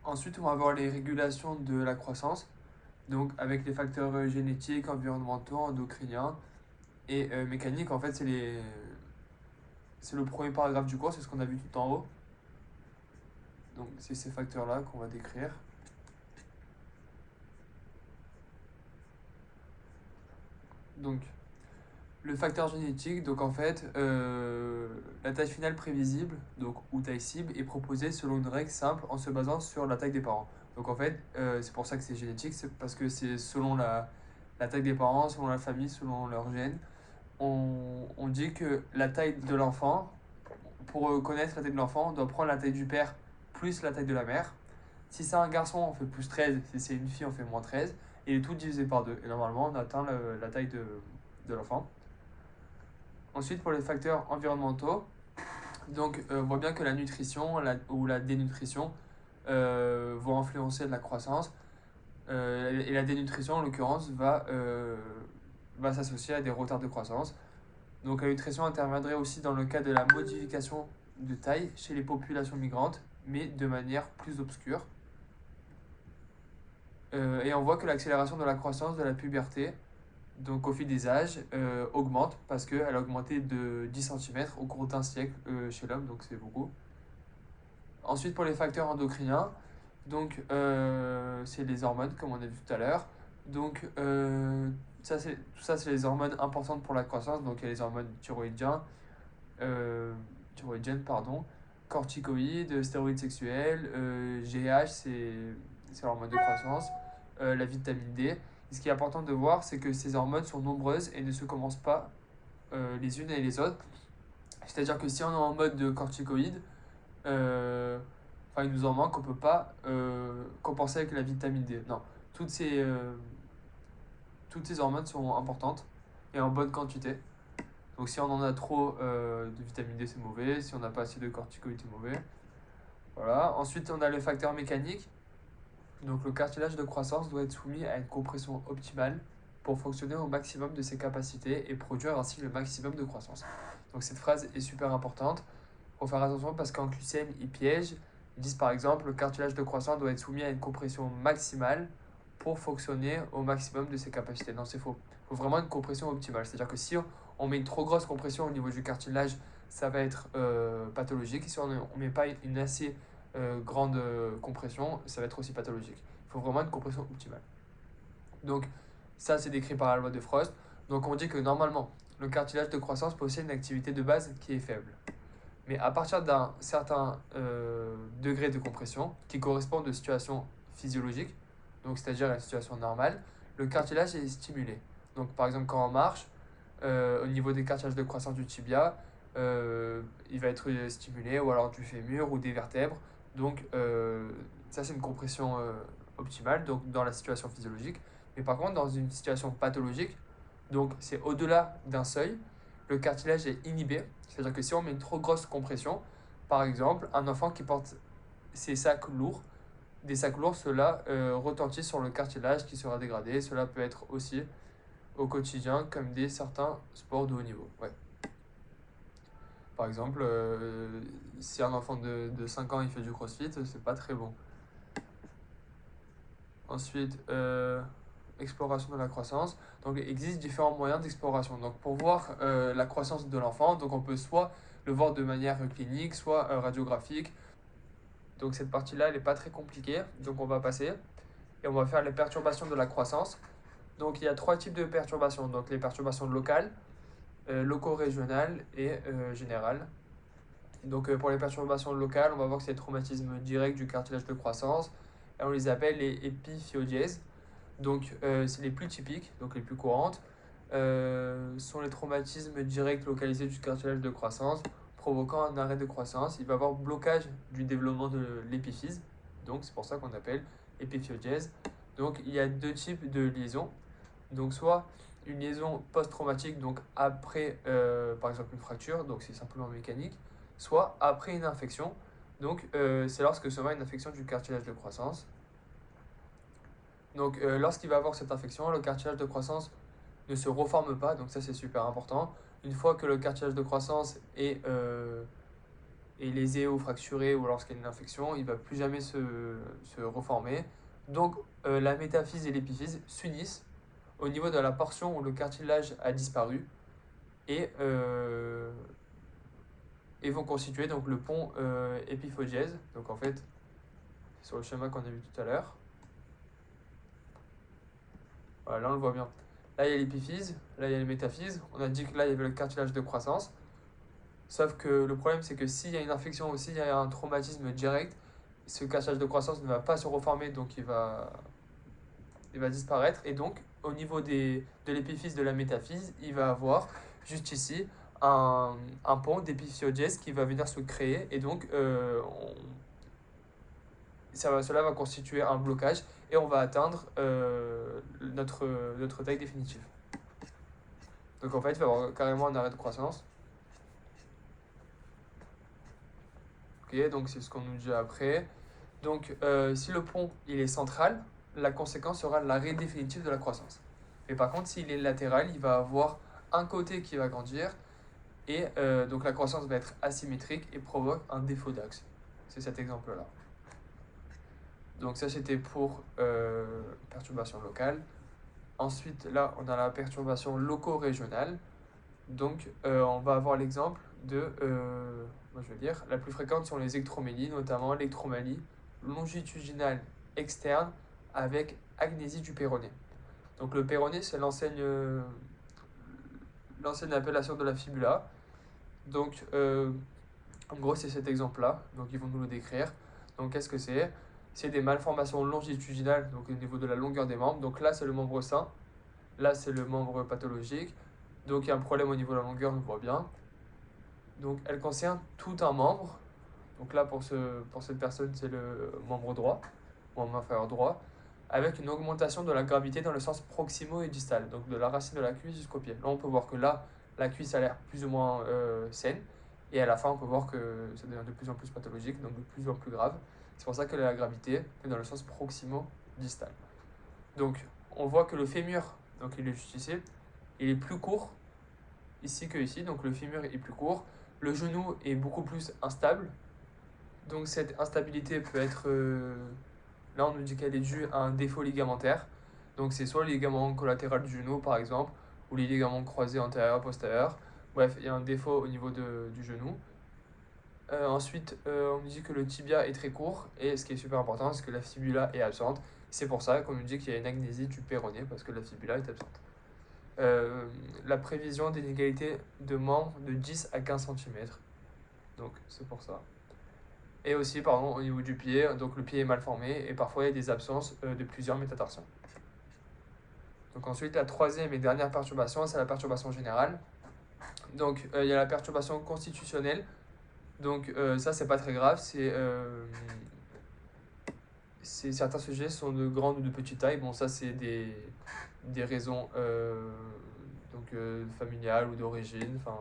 Ensuite, on va avoir les régulations de la croissance, donc avec les facteurs génétiques, environnementaux, endocriniens et mécaniques. En fait, c'est le premier paragraphe du cours, c'est ce qu'on a vu tout en haut. Donc, c'est ces facteurs-là qu'on va décrire. Donc, le facteur génétique, donc en fait, la taille finale prévisible, donc ou taille cible, est proposée selon une règle simple en se basant sur la taille des parents. Donc en fait, c'est pour ça que c'est génétique, c'est parce que c'est selon la taille des parents, selon la famille, selon leur gène. On dit que la taille de l'enfant, pour connaître la taille de l'enfant, on doit prendre la taille du père plus la taille de la mère. Si c'est un garçon, on fait plus 13, si c'est une fille, on fait moins 13, et le tout divisé par 2. Et normalement, on atteint la taille de l'enfant. Ensuite, pour les facteurs environnementaux, donc on voit bien que la nutrition ou la dénutrition vont influencer la croissance. Et la dénutrition, en l'occurrence, va s'associer à des retards de croissance. Donc la nutrition interviendrait aussi dans le cas de la modification de taille chez les populations migrantes, mais de manière plus obscure. Et on voit que l'accélération de la croissance de la puberté, donc au fil des âges, augmente parce qu'elle a augmenté de 10 cm au cours d'un siècle chez l'homme, donc c'est beaucoup. Ensuite, pour les facteurs endocriniens, donc c'est les hormones, comme on a vu tout à l'heure. Donc tout ça, c'est les hormones importantes pour la croissance. Donc il y a les hormones thyroïdiennes, pardon, corticoïdes, stéroïdes sexuels, GH, c'est l'hormone de croissance, la vitamine D. Et ce qui est important de voir, c'est que ces hormones sont nombreuses et ne se commencent pas les unes et les autres. C'est-à-dire que si on est en mode de corticoïdes, il nous en manque, on ne peut pas compenser avec la vitamine D. Non, toutes ces, euh, toutes ces hormones sont importantes et en bonne quantité. Donc si on en a trop de vitamine D, c'est mauvais. Si on n'a pas assez de corticoïdes, c'est mauvais. Voilà. Ensuite, on a le facteur mécanique. Donc le cartilage de croissance doit être soumis à une compression optimale pour fonctionner au maximum de ses capacités et produire ainsi le maximum de croissance. Donc cette phrase est super importante. Il faut faire attention parce qu'en QCM, ils piègent. Ils disent par exemple le cartilage de croissance doit être soumis à une compression maximale pour fonctionner au maximum de ses capacités. Non, c'est faux. Il faut vraiment une compression optimale. C'est-à-dire que si on met une trop grosse compression au niveau du cartilage, ça va être pathologique. Et si on ne met pas une assez grande compression, ça va être aussi pathologique. Il faut vraiment une compression optimale. Donc ça, c'est décrit par la loi de Frost. Donc on dit que normalement, le cartilage de croissance possède une activité de base qui est faible. Mais à partir d'un certain degré de compression, qui correspond de situation physiologique, donc c'est-à-dire la situation normale, le cartilage est stimulé. Donc par exemple quand on marche, au niveau des cartilages de croissance du tibia, il va être stimulé, ou alors du fémur ou des vertèbres. Donc ça c'est une compression optimale donc dans la situation physiologique. Mais par contre dans une situation pathologique, donc c'est au-delà d'un seuil, le cartilage est inhibé. C'est-à-dire que si on met une trop grosse compression, par exemple un enfant qui porte ses sacs lourds, des sacs lourds, cela retentit sur le cartilage qui sera dégradé. Cela peut être aussi au quotidien comme certains sports de haut niveau. Ouais. Par exemple, si un enfant de 5 ans il fait du crossfit, c'est pas très bon. Ensuite, exploration de la croissance. Donc il existe différents moyens d'exploration. Donc pour voir la croissance de l'enfant, donc on peut soit le voir de manière clinique, soit radiographique. Donc cette partie-là, elle n'est pas très compliquée. Donc on va passer et on va faire les perturbations de la croissance. Donc il y a 3 types de perturbations. Donc les perturbations locales, loco-régionales et générales. Donc pour les perturbations locales, on va voir que c'est le traumatisme direct du cartilage de croissance. Et on les appelle les épiphyodièses. Donc c'est les plus typiques, donc les plus courantes. Sont les traumatismes directs localisés du cartilage de croissance, provoquant un arrêt de croissance. Il va y avoir blocage du développement de l'épiphyse. Donc c'est pour ça qu'on appelle épiphyodièse. Donc il y a 2 types de liaisons. Donc soit une liaison post-traumatique, donc après par exemple une fracture, donc c'est simplement mécanique, soit après une infection, donc c'est lorsque se voit une infection du cartilage de croissance. Donc lorsqu'il va avoir cette infection, le cartilage de croissance ne se reforme pas, donc ça c'est super important. Une fois que le cartilage de croissance est lésé ou fracturé ou lorsqu'il y a une infection, il ne va plus jamais se reformer. Donc la métaphyse et l'épiphyse s'unissent au niveau de la portion où le cartilage a disparu et, et vont constituer donc le pont épiphysièse. Donc en fait, c'est sur le schéma qu'on a vu tout à l'heure. Voilà, là on le voit bien. Là il y a l'épiphyse, là il y a les métaphyses. On a dit que là il y avait le cartilage de croissance. Sauf que le problème c'est que s'il y a une infection ou s'il y a un traumatisme direct, ce cartilage de croissance ne va pas se reformer, donc il va disparaître. Et donc au niveau de l'épiphyse de la métaphyse, il va avoir juste ici un pont d'épiphysièse qui va venir se créer. Et donc cela va constituer un blocage et on va atteindre notre taille définitive. Donc en fait, il va y avoir carrément un arrêt de croissance. Ok, donc c'est ce qu'on nous dit après. Donc si le pont il est central, la conséquence sera l'arrêt définitif de la croissance. Mais par contre, s'il est latéral, il va avoir un côté qui va grandir et donc la croissance va être asymétrique et provoque un défaut d'axe. C'est cet exemple-là. Donc ça c'était pour perturbation locale. Ensuite là on a la perturbation loco-régionale. Donc on va avoir l'exemple de, moi je veux dire, la plus fréquente sont les ectromélies, notamment l'ectromélie longitudinale externe avec agnésie du péroné. Donc le péroné c'est l'ancienne appellation de la fibula. Donc en gros c'est cet exemple-là, donc ils vont nous le décrire. Donc qu'est-ce que c'est? C'est des malformations longitudinales, donc au niveau de la longueur des membres. Donc là, c'est le membre sain. Là, c'est le membre pathologique. Donc il y a un problème au niveau de la longueur, on le voit bien. Donc elle concerne tout un membre. Donc là, pour cette personne, c'est le membre droit, membre inférieur droit, avec une augmentation de la gravité dans le sens proximo et distal, donc de la racine de la cuisse jusqu'au pied. Là, on peut voir que là, la cuisse a l'air plus ou moins saine. Et à la fin, on peut voir que ça devient de plus en plus pathologique, donc de plus en plus grave. C'est pour ça que la gravité est dans le sens proximo-distal. Donc, on voit que le fémur, donc il est juste ici, il est plus court ici que ici, donc le fémur est plus court. Le genou est beaucoup plus instable. Donc cette instabilité peut être, là on nous dit qu'elle est due à un défaut ligamentaire. Donc c'est soit le ligament collatéral du genou par exemple, ou les ligaments croisés antérieur, postérieur. Bref, il y a un défaut au niveau du genou. Ensuite, on nous dit que le tibia est très court, et ce qui est super important, c'est que la fibula est absente. C'est pour ça qu'on nous dit qu'il y a une agnésie du péroné, parce que la fibula est absente. La prévision d'inégalité de membres de 10 à 15 cm. Donc c'est pour ça. Et aussi, pardon, au niveau du pied, donc le pied est mal formé, et parfois il y a des absences de plusieurs métatarsiens. Donc ensuite, la troisième et dernière perturbation, c'est la perturbation générale. Donc il y a la perturbation constitutionnelle. Donc ça, c'est pas très grave. Certains sujets sont de grande ou de petite taille. Bon, ça, c'est des raisons familiales ou d'origine, enfin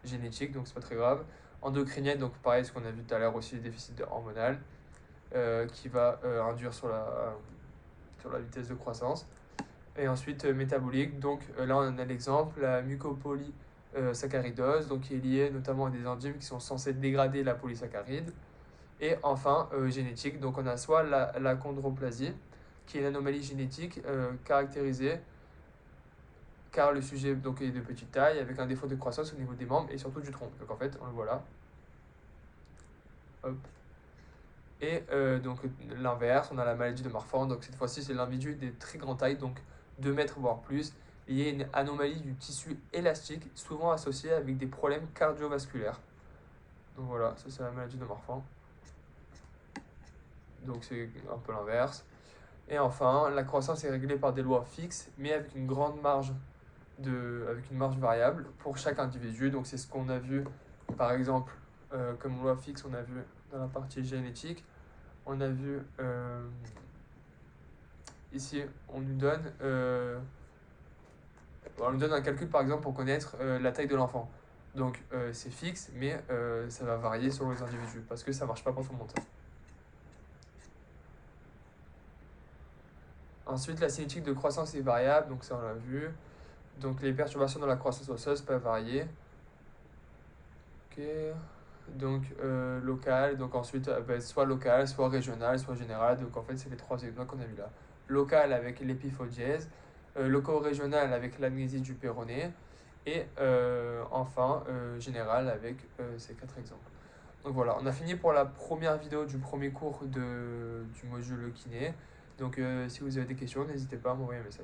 génétique, donc c'est pas très grave. Endocrinienne, donc pareil, ce qu'on a vu tout à l'heure aussi, le déficit hormonal, qui va induire sur la vitesse de croissance. Et ensuite, métabolique, donc là on a l'exemple, la mucopolysaccharidose, donc qui est liée notamment à des enzymes qui sont censés dégrader la polysaccharide. Et enfin, génétique, donc on a soit la chondroplasie, qui est une anomalie génétique caractérisée car le sujet donc, est de petite taille, avec un défaut de croissance au niveau des membres et surtout du tronc. Donc en fait, on le voit là. Hop. Et donc l'inverse, on a la maladie de Marfan, donc cette fois-ci c'est l'individu des très grandes tailles, donc 2 mètres voire plus, lié à une anomalie du tissu élastique, souvent associée avec des problèmes cardiovasculaires. Donc voilà, ça c'est la maladie de Marfan. Donc c'est un peu l'inverse. Et enfin, la croissance est réglée par des lois fixes, mais avec une grande marge avec une marge variable pour chaque individu. Donc c'est ce qu'on a vu, par exemple, comme loi fixe, on a vu dans la partie génétique. On a vu ici, on nous donne un calcul par exemple pour connaître la taille de l'enfant. Donc c'est fixe, mais ça va varier selon les individus parce que ça marche pas pour tout le monde. Ensuite, la cinétique de croissance est variable, donc ça on l'a vu. Donc les perturbations dans la croissance osseuse peuvent varier. Ok. donc local, donc ensuite soit local, soit régional, soit général. Donc en fait, c'est les trois exemples qu'on a mis là. Local avec l'épiphodièse, loco-régional avec l'amnésie du péroné, et enfin général avec ces quatre exemples. Donc voilà, on a fini pour la première vidéo du premier cours du module kiné. Donc si vous avez des questions, n'hésitez pas à m'envoyer un message.